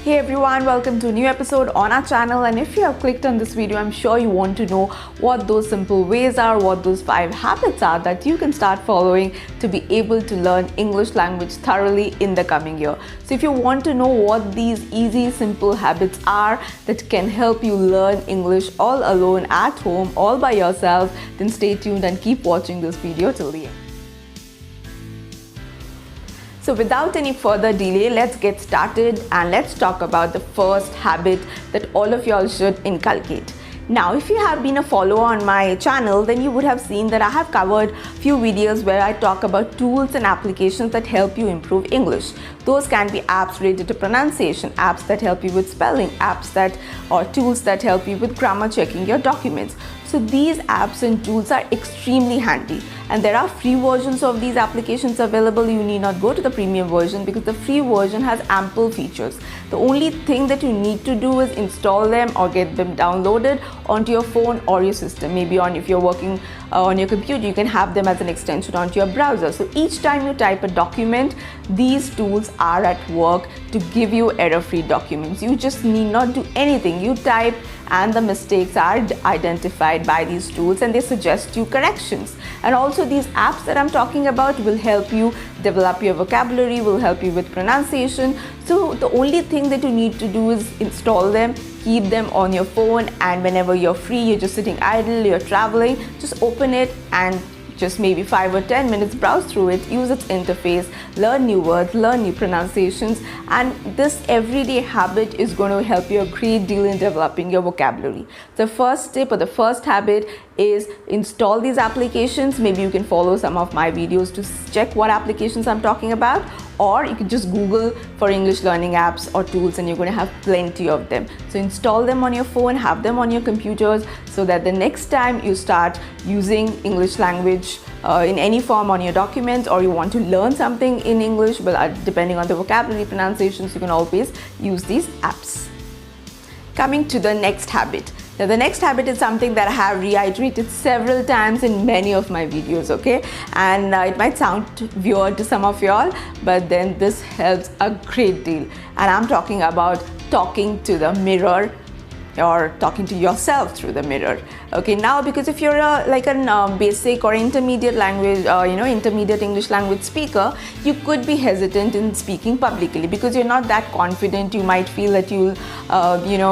Hey everyone, welcome to a new episode on our channel, and if you have clicked on this video, I'm sure you want to know what those simple ways are, what those 5 habits are that you can start following to be able to learn English language thoroughly in the coming year. So if you want to know what these easy, simple habits are that can help you learn English all alone at home, all by yourself, then stay tuned and keep watching this video till the end. So without any further delay, let's get started and let's talk about the first habit that all of y'all should inculcate. Now, if you have been a follower on my channel, then you would have seen that I have covered few videos where I talk about tools and applications that help you improve English. Those can be apps related to pronunciation, apps that help you with spelling, or tools that help you with grammar checking your documents. So these apps and tools are extremely handy, and there are free versions of these applications available. You need not go to the premium version because the free version has ample features. The only thing that you need to do is install them or get them downloaded onto your phone or your system. Maybe if you're working on your computer, you can have them as an extension onto your browser. So each time you type a document, these tools are at work to give you error-free documents. You just need not do anything. You type and the mistakes are identified by these tools and they suggest you corrections. And also these apps that I'm talking about will help you develop your vocabulary, will help you with pronunciation. So the only thing that you need to do is install them, keep them on your phone, and whenever you're free, you're just sitting idle, you're traveling, just open it and just maybe 5 or 10 minutes browse through it, use its interface, learn new words, learn new pronunciations, and this everyday habit is going to help you a great deal in developing your vocabulary. The first tip or the first habit is install these applications. Maybe you can follow some of my videos to check what applications I'm talking about, or you can just Google for English learning apps or tools and you're going to have plenty of them. So install them on your phone, have them on your computers, so that the next time you start using English language in any form on your documents, or you want to learn something in English, depending on the vocabulary pronunciations, you can always use these apps. Coming to the next habit. Now the next habit is something that I have reiterated several times in many of my videos, okay? And it might sound weird to some of y'all, but then this helps a great deal. And I'm talking about talking to the mirror or talking to yourself through the mirror. Okay, now because if you're a basic or intermediate language, intermediate English language speaker, you could be hesitant in speaking publicly because you're not that confident. You might feel that you'll,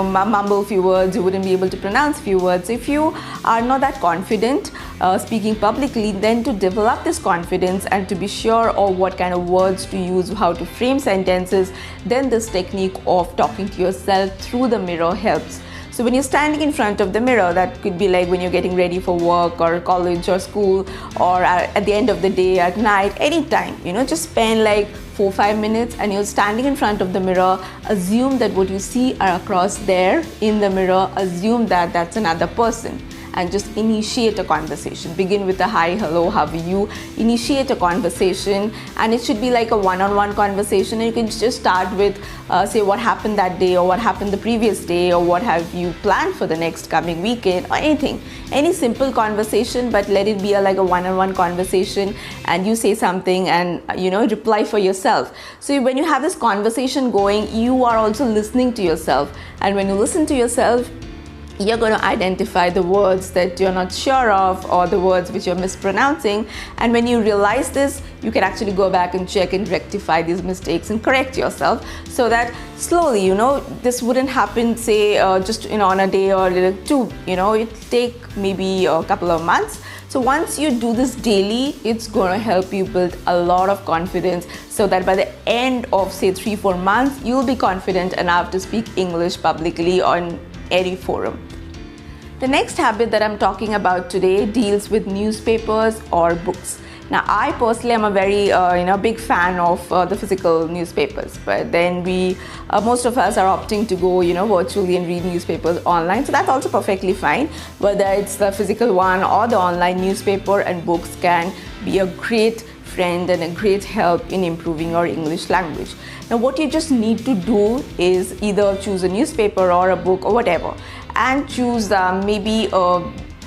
mumble few words, you wouldn't be able to pronounce few words. If you are not that confident speaking publicly, then to develop this confidence and to be sure of what kind of words to use, how to frame sentences, then this technique of talking to yourself through the mirror helps. So when you're standing in front of the mirror, that could be like when you're getting ready for work or college or school, or at the end of the day, at night, anytime, just spend like 4-5 minutes and you're standing in front of the mirror. Assume that what you see are across there in the mirror, assume that that's another person, and just initiate a conversation. Begin with a hi, hello, how are you? Initiate a conversation, and it should be like a one-on-one conversation. And you can just start with say what happened that day, or what happened the previous day, or what have you planned for the next coming weekend, or anything. Any simple conversation, but let it be like a one-on-one conversation, and you say something and reply for yourself. So when you have this conversation going, you are also listening to yourself, and when you listen to yourself, you're going to identify the words that you're not sure of or the words which you're mispronouncing. And when you realize this, you can actually go back and check and rectify these mistakes and correct yourself, so that slowly, this wouldn't happen, say, just on a day or two. It'll take maybe a couple of months. So once you do this daily, it's going to help you build a lot of confidence, so that by the end of, say, 3-4 months, you'll be confident enough to speak English publicly on any forum. The next habit that I'm talking about today deals with newspapers or books. Now, I personally am a very big fan of the physical newspapers, but then most of us are opting to go virtually and read newspapers online. So that's also perfectly fine. Whether it's the physical one or the online newspaper, and books can be a great friend and a great help in improving your English language. Now, what you just need to do is either choose a newspaper or a book or whatever, and choose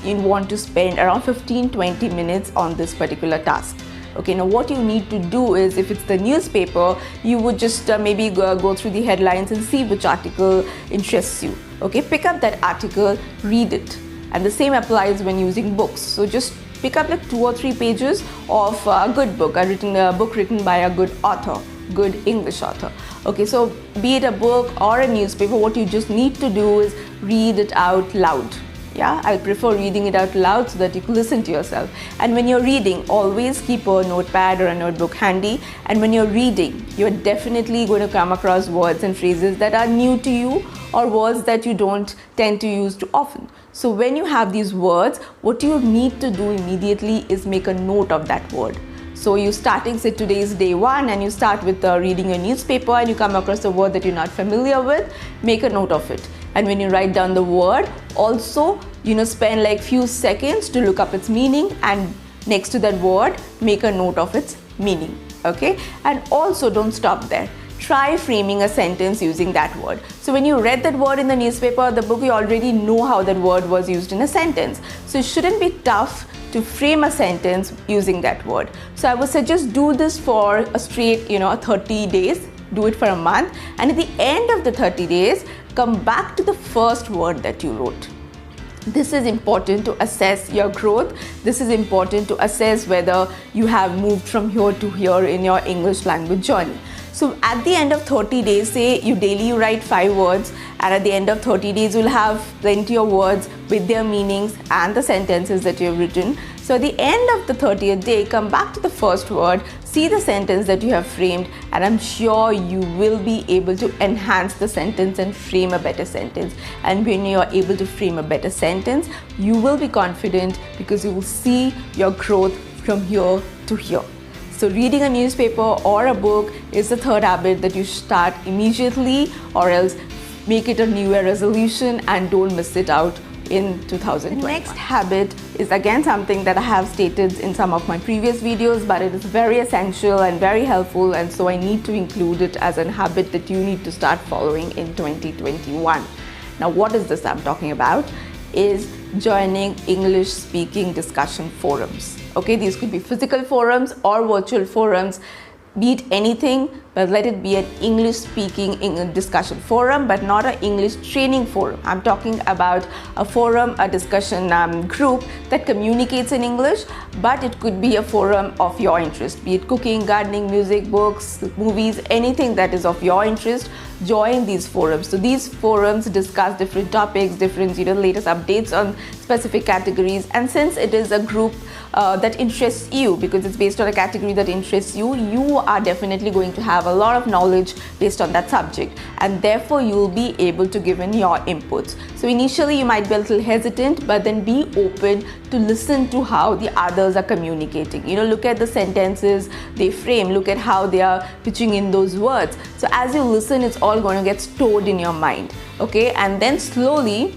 you want to spend around 15-20 minutes on this particular task. Okay, now what you need to do is, if it's the newspaper, you would just maybe go through the headlines and see which article interests you. Okay, pick up that article, read it. And the same applies when using books. So just pick up like 2 or 3 pages of a good book, a book written by a good author, good English author. Okay, so be it a book or a newspaper, what you just need to do is read it out loud. Yeah, I prefer reading it out loud so that you can listen to yourself. And when you're reading, always keep a notepad or a notebook handy. And when you're reading, you're definitely going to come across words and phrases that are new to you, or words that you don't tend to use too often. So when you have these words, what you need to do immediately is make a note of that word. So you starting, say today is day 1, and you start with reading a newspaper and you come across a word that you're not familiar with, make a note of it. And when you write down the word, also, spend like few seconds to look up its meaning, and next to that word, make a note of its meaning. Okay? And also don't stop there. Try framing a sentence using that word. So when you read that word in the newspaper or the book, you already know how that word was used in a sentence. So it shouldn't be tough to frame a sentence using that word. So I would suggest do this for a straight, 30 days. Do it for a month. And at the end of the 30 days, come back to the first word that you wrote. This is important to assess your growth. This is important to assess whether you have moved from here to here in your English language journey. So at the end of 30 days, say you daily write 5 words, and at the end of 30 days, you'll have plenty of words with their meanings and the sentences that you've written. So at the end of the 30th day, come back to the first word, see the sentence that you have framed, and I'm sure you will be able to enhance the sentence and frame a better sentence. And when you are able to frame a better sentence, you will be confident because you will see your growth from here to here. So reading a newspaper or a book is the third habit that you start immediately, or else make it a New Year resolution and don't miss it out in 2021. The next habit is again something that I have stated in some of my previous videos, but it is very essential and very helpful, and so I need to include it as a habit that you need to start following in 2021. Now, what is this I'm talking about? Is joining English speaking discussion forums. Okay, these could be physical forums or virtual forums, be it anything, but let it be an English speaking discussion forum, but not an English training forum. I'm talking about a forum, a discussion group that communicates in English, but it could be a forum of your interest, be it cooking, gardening, music, books, movies, anything that is of your interest. Join these forums. So these forums discuss different topics, different latest updates on specific categories, and since it is a group that interests you, because it's based on a category that interests you, you are definitely going to have a lot of knowledge based on that subject, and therefore you will be able to give in your inputs. So initially you might be a little hesitant, but then be open to listen to how the others are communicating. Look at the sentences they frame, look at how they are pitching in those words. So as you listen, it's all going to get stored in your mind. Okay, and then slowly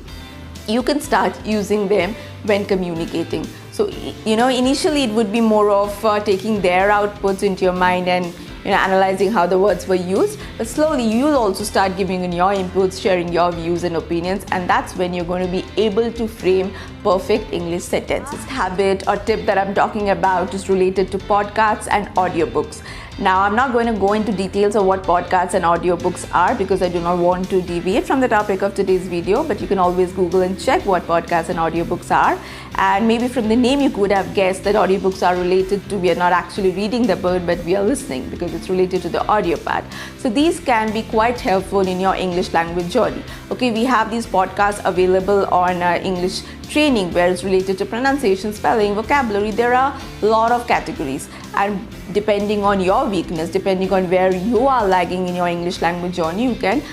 you can start using them when communicating. So initially it would be more of taking their outputs into your mind and analyzing how the words were used, but slowly you'll also start giving in your inputs, sharing your views and opinions, and that's when you're going to be able to frame perfect English sentences. Habit or tip that I'm talking about is related to podcasts and audiobooks. Now, I'm not going to go into details of what podcasts and audiobooks are because I do not want to deviate from the topic of today's video, but you can always Google and check what podcasts and audiobooks are. And maybe from the name you could have guessed that audiobooks are related to, we are not actually reading the book, but we are listening because it's related to the audio part. So these can be quite helpful in your English language journey. Okay, we have these podcasts available on English training where it's related to pronunciation, spelling, vocabulary. There are a lot of categories, and depending on your weakness, depending on where you are lagging in your English language journey, you can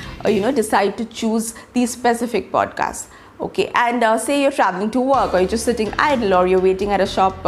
decide to choose these specific podcasts. Okay, and say you're traveling to work, or you're just sitting idle, or you're waiting at a shop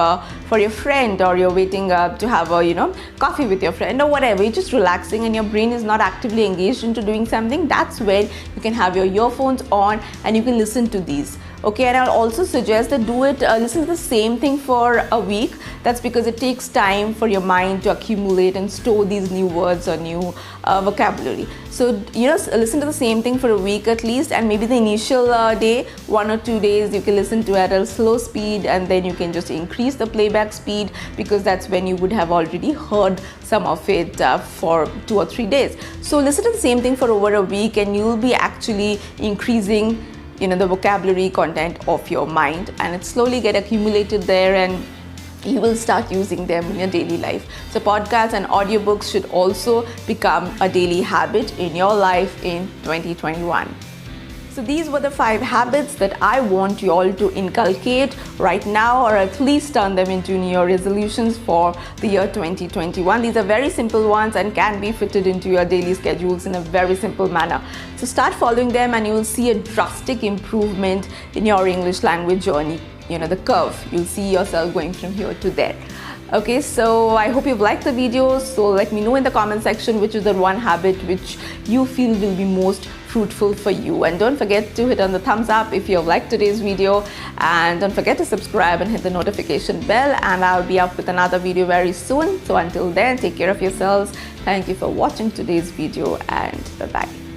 for your friend, or you're waiting to have a coffee with your friend, or whatever. You're just relaxing and your brain is not actively engaged into doing something. That's when you can have your earphones on and you can listen to these. Okay, and I'll also suggest that listen to the same thing for a week. That's because it takes time for your mind to accumulate and store these new words or new vocabulary. So listen to the same thing for a week at least, and maybe the initial day, 1 or 2 days, you can listen to it at a slow speed, and then you can just increase the playback speed, because that's when you would have already heard some of it for 2 or 3 days. So listen to the same thing for over a week, and you'll be actually increasing the vocabulary content of your mind, and it slowly get accumulated there, and you will start using them in your daily life. So podcasts and audiobooks should also become a daily habit in your life in 2021. So these were the 5 habits that I want you all to inculcate right now, or at least turn them into New Year resolutions for the year 2021. These are very simple ones and can be fitted into your daily schedules in a very simple manner. So start following them, and you will see a drastic improvement in your English language journey. The curve, you'll see yourself going from here to there. Okay, so I hope you've liked the video. So let me know in the comment section which is the one habit which you feel will be most fruitful for you. And don't forget to hit on the thumbs up if you have liked today's video, and don't forget to subscribe and hit the notification bell, and I'll be up with another video very soon. So until then, take care of yourselves. Thank you for watching today's video, and bye-bye.